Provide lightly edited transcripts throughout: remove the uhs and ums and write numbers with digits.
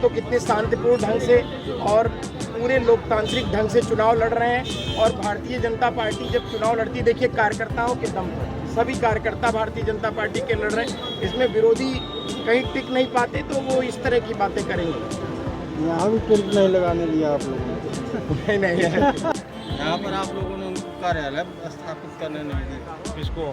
तो कितने शांतिपूर्ण ढंग से और पूरे लोकतांत्रिक ढंग से चुनाव लड़ रहे हैं। और भारतीय जनता पार्टी जब चुनाव लड़ती है, देखिए कार्यकर्ताओं के दम पर सभी कार्यकर्ता भारतीय जनता पार्टी के लड़ रहे हैं। इसमें विरोधी कहीं टिक नहीं पाते तो वो इस तरह की बातें करेंगे। यहाँ भी टिल्ट नहीं लगाने दिया आप लोगों ने। नहीं यहाँ पर आप लोगों ने उनको कार्यालय स्थापित करने नहीं दिया। किसको?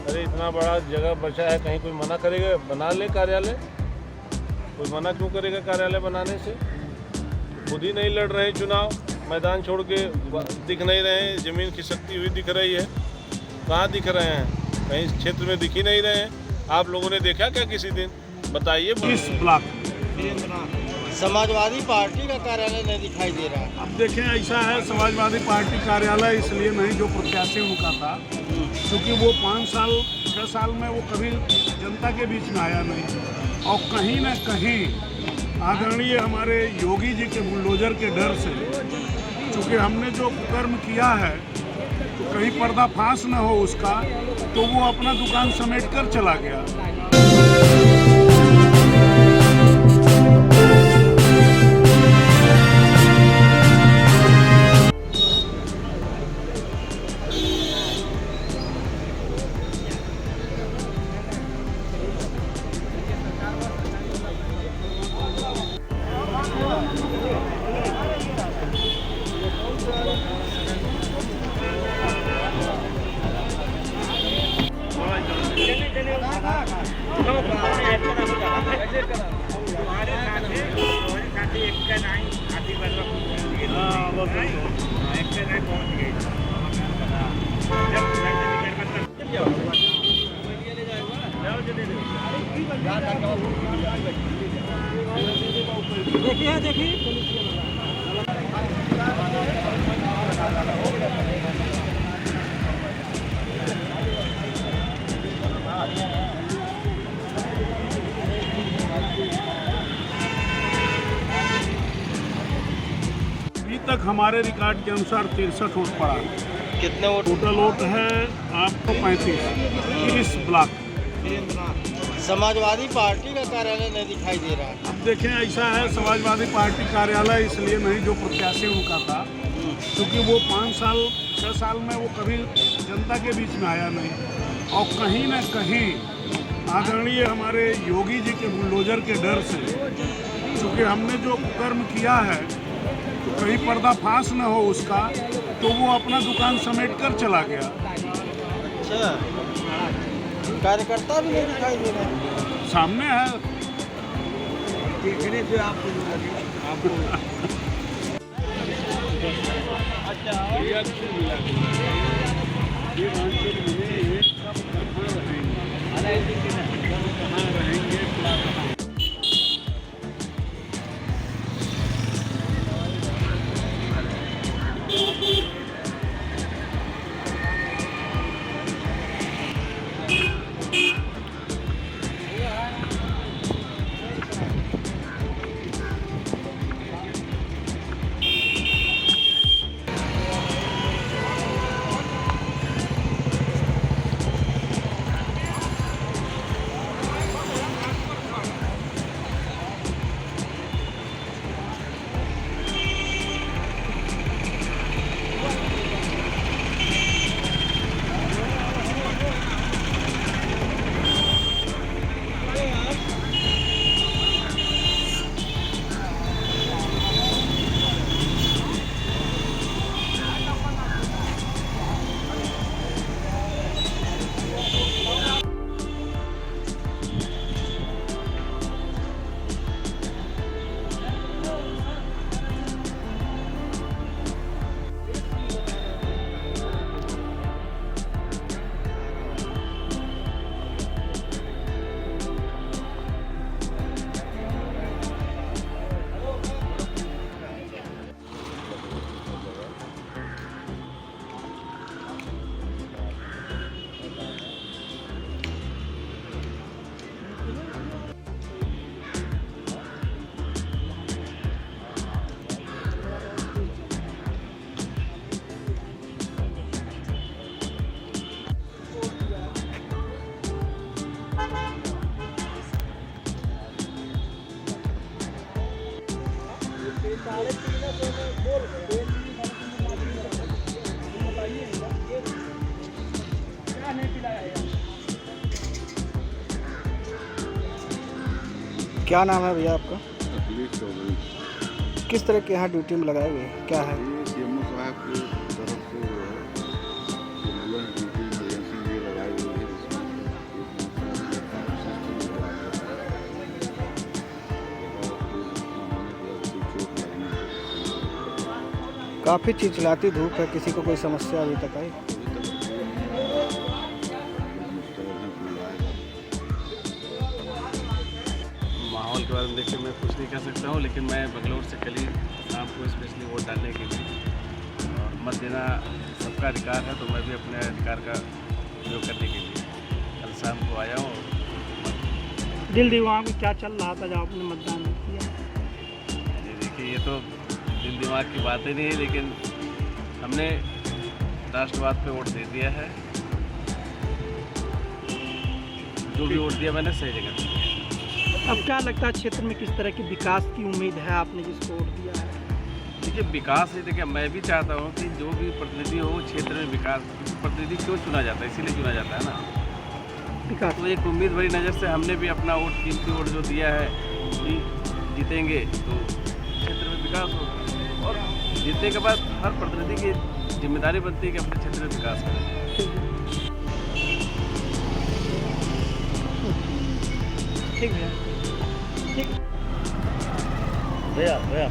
अरे इतना बड़ा जगह बचा है, कहीं कोई मना करेगा? बना ले कार्यालय, कोई मना क्यों करेगा कार्यालय बनाने से? खुद ही नहीं लड़ रहे चुनाव, मैदान छोड़ के दिख नहीं रहे, जमीन खिसकती हुई दिख रही है। कहाँ दिख रहे हैं? कहीं क्षेत्र में दिख ही नहीं रहे हैं। आप लोगों ने देखा क्या किसी दिन? बताइए। इस ब्लॉक समाजवादी पार्टी का कार्यालय नहीं दिखाई दे रहा है। अब देखें, ऐसा है, समाजवादी पार्टी कार्यालय इसलिए नहीं जो प्रत्याशी उनका था, क्योंकि वो 5 साल 6 साल में वो कभी जनता के बीच में आया नहीं। और कहीं न कहीं आदरणीय हमारे योगी जी के बुलडोजर के डर से, चूँकि हमने जो कर्म किया है तो कहीं पर्दाफाश न हो उसका, तो वो अपना दुकान समेट कर चला गया। अभी तक हमारे रिकॉर्ड के अनुसार 63 वोट पड़ा। कितने वोट? टोटल वोट है आपको 35 इस ब्लॉक। समाजवादी पार्टी का कार्यालय नहीं दिखाई दे रहा है। अब देखें, ऐसा है, समाजवादी पार्टी कार्यालय इसलिए नहीं जो प्रत्याशी उनका था, क्योंकि वो 5 साल 6 साल में वो कभी जनता के बीच में आया नहीं। और कहीं न कहीं आदरणीय हमारे योगी जी के बुलडोजर के डर से, चूँकि हमने जो कर्म किया है तो कहीं पर्दाफाश न हो उसका, तो वो अपना दुकान समेट कर चला गया। अच्छा, कार्यकर्ता भी नहीं दिखाई दे रहे। सामने है। देखने से आपको क्या नाम है भैया आपका? अखिलेश चौधरी। किस तरह के यहाँ ड्यूटी में लगाए गए, क्या है? ये सीएमओ साहब की तरफ से जो है एम्बुलेंस ड्यूटी इमरजेंसी ये लगाई गई है, जिसमें एक सिस्टम लगाया गया है और चोट लगने से काफ़ी चिलचिलाती धूप है, किसी को कोई समस्या अभी तक आई? माहौल के बारे में देखिए मैं कुछ नहीं कह सकता हूँ, लेकिन मैं बंगलौर से कल ही शाम को स्पेशली वोट डालने के लिए और मत देना सबका अधिकार है, तो मैं भी अपने अधिकार का प्रयोग करने के लिए कल शाम को आया हूँ। दिल दिमाग में क्या चल रहा था जब आपने मतदान किया? ये देखिए, ये तो दिल दिमाग की बात ही नहीं है, लेकिन हमने राष्ट्रवाद पे वोट दे दिया है। जो भी वोट दिया मैंने सही जगह दिया। अब क्या लगता है क्षेत्र में किस तरह की विकास की उम्मीद है आपने जिसको वोट दिया है? देखिए, विकास है, देखिए मैं भी चाहता हूँ कि जो भी प्रतिनिधि हो क्षेत्र में विकास, प्रतिनिधि क्यों चुना जाता है, इसीलिए चुना जाता है ना। विकास तो एक उम्मीद भरी नज़र से हमने भी अपना वोट, कीमती वोट जो दिया है कि जीतेंगे तो क्षेत्र में विकास होगा, और जीतने के बाद हर प्रतिनिधि की जिम्मेदारी बनती है कि अपने क्षेत्र में विकास करें। ठीक है, ठीक भैया भैया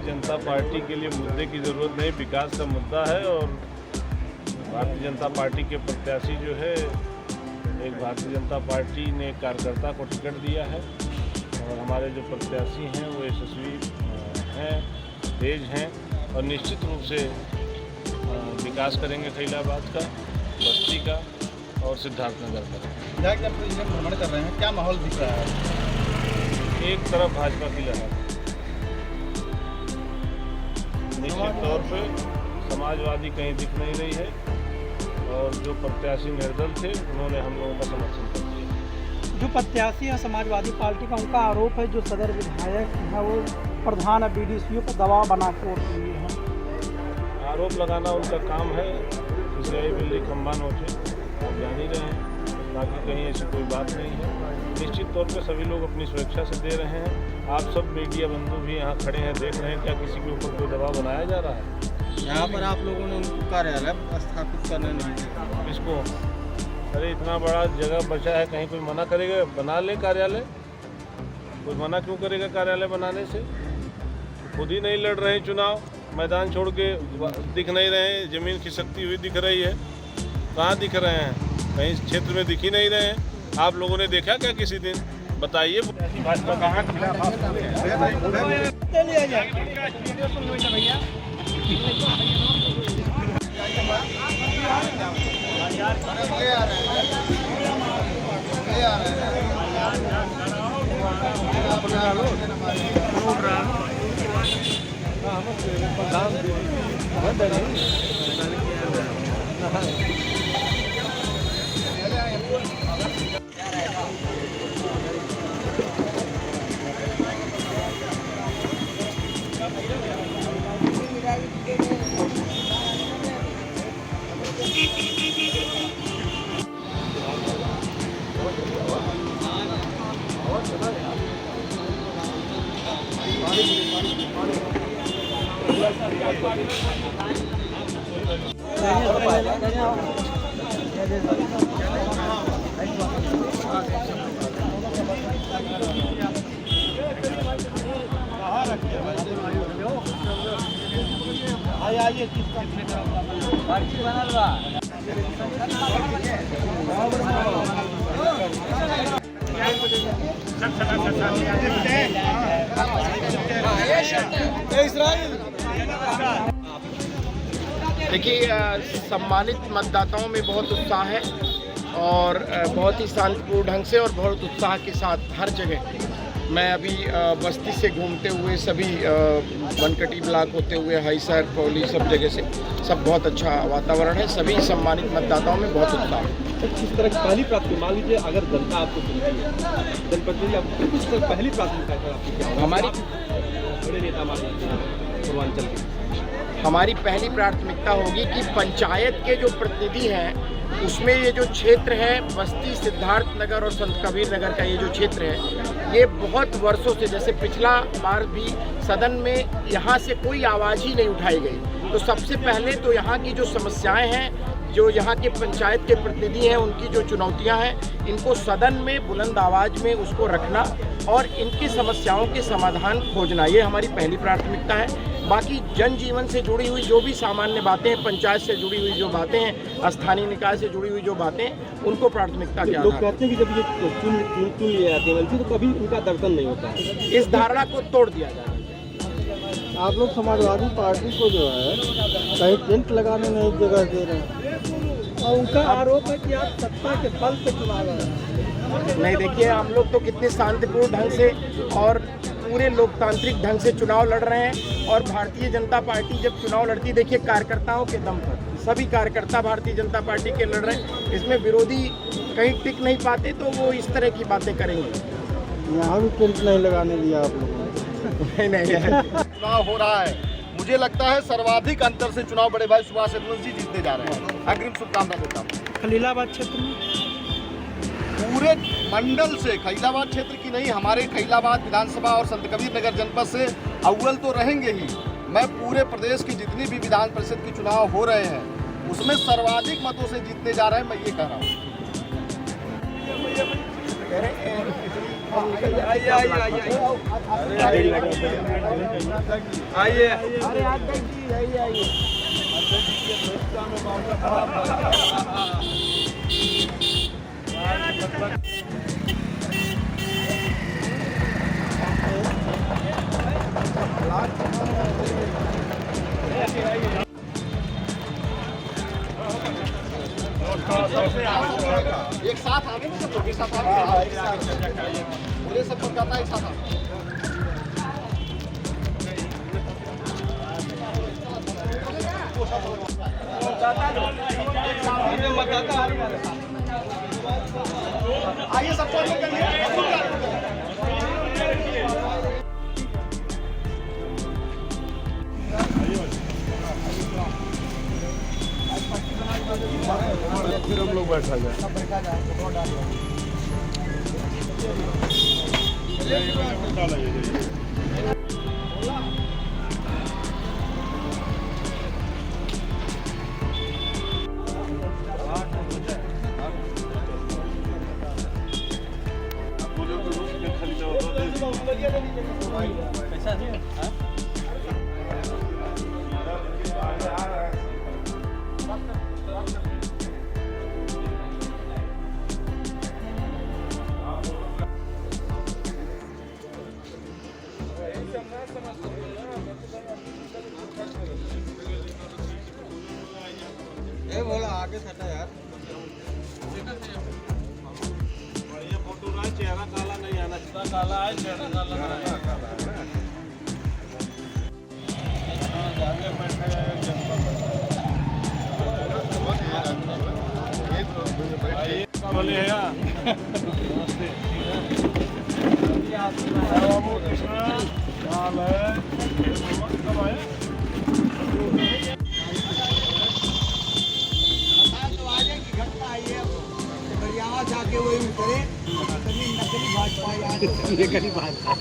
जनता पार्टी के लिए मुद्दे की ज़रूरत नहीं, विकास का मुद्दा है। और भारतीय जनता पार्टी के प्रत्याशी जो है, एक भारतीय जनता पार्टी ने कार्यकर्ता को टिकट दिया है और हमारे जो प्रत्याशी हैं वो यशस्वी हैं, तेज हैं और निश्चित रूप से विकास करेंगे खैलाबाद का, बस्ती का और सिद्धार्थनगर का। जहाँ आप भ्रमण कर रहे हैं, क्या माहौल दिख रहा है? एक तरफ भाजपा की लहर, निश्चित तौर पे समाजवादी कहीं दिख नहीं रही है और जो प्रत्याशी निर्दल थे उन्होंने हम लोगों का समर्थन कर दिया। जो प्रत्याशी है समाजवादी पार्टी का, उनका आरोप है जो सदर विधायक है वो प्रधान बीडीसीओ पर दबाव बना के वोट दिए हैं। आरोप लगाना उनका काम है, किसी आई बिल्ली खम्बा नोचे, आप जान ही रहे हैं, बाकी कहीं ऐसी कोई बात नहीं है। निश्चित तौर पे सभी लोग अपनी स्वेच्छा से दे रहे हैं। आप सब मीडिया बंधु भी यहाँ खड़े हैं, देख रहे हैं क्या किसी के ऊपर कोई दबाव बनाया जा रहा है? यहाँ पर आप लोगों ने उनको कार्यालय स्थापित करने नहीं दिया। इसको, अरे इतना बड़ा जगह बचा है, कहीं कोई मना करेगा? बना ले कार्यालय, कोई मना क्यों करेगा कार्यालय बनाने से? खुद ही नहीं लड़ रहे चुनाव, मैदान छोड़ के दिख नहीं रहे, ज़मीन खिसकती हुई दिख रही है। कहाँ दिख रहे हैं? कहीं क्षेत्र में दिख ही नहीं रहे हैं। आप लोगों ने देखा क्या किसी दिन? बताइए। भाजपा कहाँ देखिए, सम्मानित मतदाताओं में बहुत उत्साह है और बहुत ही शांतिपूर्ण ढंग से और बहुत उत्साह के साथ हर जगह मैं अभी बस्ती से घूमते हुए सभी बनकटी ब्लॉक होते हुए हाईसर पौली सब जगह से सब बहुत अच्छा वातावरण है। सभी सम्मानित मतदाताओं में बहुत उत्साह है। किस तरह की पहली प्राथमिकता मान लीजिए अगर जनता आपको चुनती है, जनप्रतिनिधि आपको किस तरह पहली प्राथमिकता आपकी क्या होगी? हमारी बड़े नेता मान लीजिए पूर्वांचल के, हमारी पहली प्राथमिकता होगी कि पंचायत के जो प्रतिनिधि हैं उसमें ये जो क्षेत्र है बस्ती सिद्धार्थ नगर और संत कबीर नगर का ये जो क्षेत्र है ये बहुत वर्षों से, जैसे पिछला बार भी सदन में यहाँ से कोई आवाज़ ही नहीं उठाई गई, तो सबसे पहले तो यहाँ की जो समस्याएं हैं, जो यहाँ के पंचायत के प्रतिनिधि हैं उनकी जो चुनौतियाँ हैं, इनको सदन में बुलंद आवाज़ में उसको रखना और इनकी समस्याओं के समाधान खोजना, ये हमारी पहली प्राथमिकता है। बाकी जनजीवन से जुड़ी हुई जो भी सामान्य बातें हैं, पंचायत से जुड़ी हुई जो बातें हैं, स्थानीय निकाय से जुड़ी हुई जो बातें हैं, उनको प्राथमिकता के लोग आधार कहते हैं कि जब ये चुन लिए जाते हैं मंत्री तो कभी उनका दर्शन नहीं होता है। इस धारणा को तोड़ दिया जाए। आप लोग समाजवादी पार्टी को जो है कहीं टेंट लगाने नहीं जगह दे रहे हैं और उनका आरोप है कि आप सत्ता के बल पे चुनाव लड़ रहे हैं। नहीं, देखिए हम लोग तो कितने शांतिपूर्ण ढंग से और पूरे लोकतांत्रिक ढंग से चुनाव लड़ रहे हैं और भारतीय जनता पार्टी जब चुनाव लड़ती है, देखिए कार्यकर्ताओं के दम पर सभी कार्यकर्ता भारतीय जनता पार्टी के लड़ रहे हैं। इसमें विरोधी कहीं टिक नहीं पाते तो वो इस तरह की बातें करेंगे। यहाँ भी टेंट नहीं लगाने दिया आप लोगों ने। नहीं चुनाव हो रहा है, मुझे लगता है सर्वाधिक अंतर से चुनाव बड़े भाई सुभाष चंद्र जी जीतने जा रहे हैं। अग्रिम शुभकामना देता हूँ। खलीलाबाद क्षेत्र में पूरे मंडल से, खैलाबाद क्षेत्र की नहीं, हमारे खैलाबाद विधानसभा और संत कबीर नगर जनपद से अव्वल तो रहेंगे ही। मैं पूरे प्रदेश की जितनी भी विधान परिषद के चुनाव हो रहे हैं उसमें सर्वाधिक मतों से जीतने जा रहे हैं, मैं ये कह रहा हूँ। एक साथ आगे सब लोग एक साथ आगे पूरे सब पर करना एक साथ आगे। आइए सबको आगे करिए। फिर हम लोग बैठा जाए। ये बोला आगे सटा यार। बढ़िया फोटो रहा है, चेहरा काला नहीं आना चाहिए। काला है, चेहरा काला नहीं आना। आगे बैठे जनता बोले है यार। नमस्ते। बाबू कृष्णा हाल है। कब आए? जाके वो करे नकली भाजपा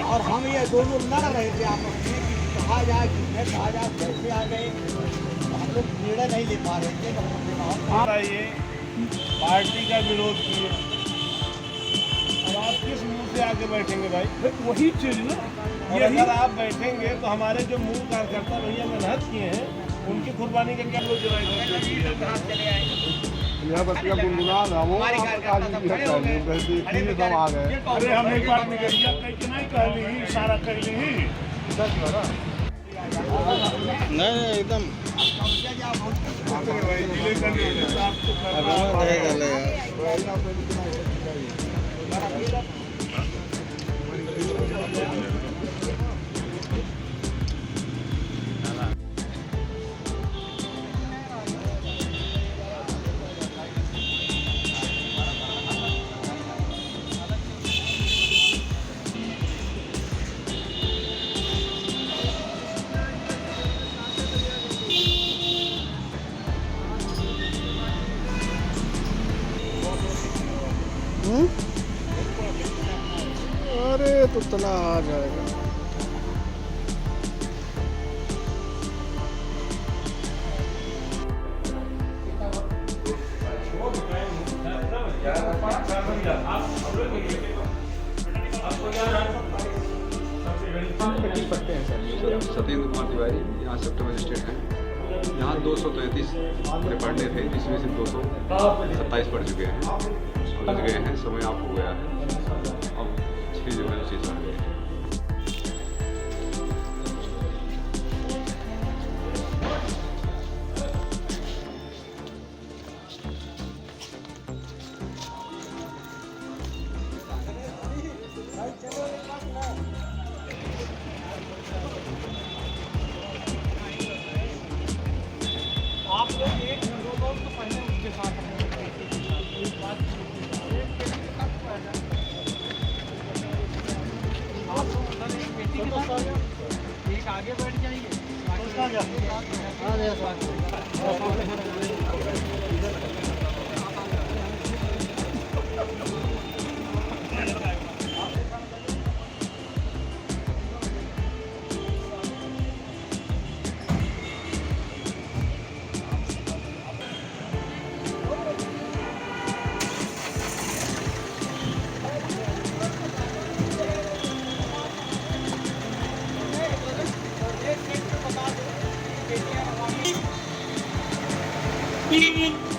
और हम ये दोनों लड़ रहे थे आपस में कि कहा जाए कहा जाए कैसे आ गए, हम लोग निर्णय नहीं ले पा रहे थे। ये पार्टी का विरोध किए और आप किस मुंह से आके बैठेंगे भाई? वही चीज ना, और अगर आप बैठेंगे तो हमारे जो मूल कार्यकर्ता भैया मेहनत किए हैं उनकी कुर्बानी का क्या लोग यहाँ बस क्या गुनगुना रहा हूँ, आप सब आ गए। अरे हम एक बात नहीं कही नहीं कहली, इशारा कहली ही। नहीं एकदम जिले का साफ तो कर रहा अरे तो तना आ जाएगा। सत्येंद्र कुमार तिवारी यहाँ सेक्टर मजिस्ट्रेट हैं। यहाँ 233 रिमांडर थे, जिसमें से 227 पड़ चुके हैं, उलझ गए हैं, समय आप हो गया है। अब 6 जो है उसी तरह है। आप लोग एक दो तो पहले उसके साथ एक आगे बैठ जाएंगे। है।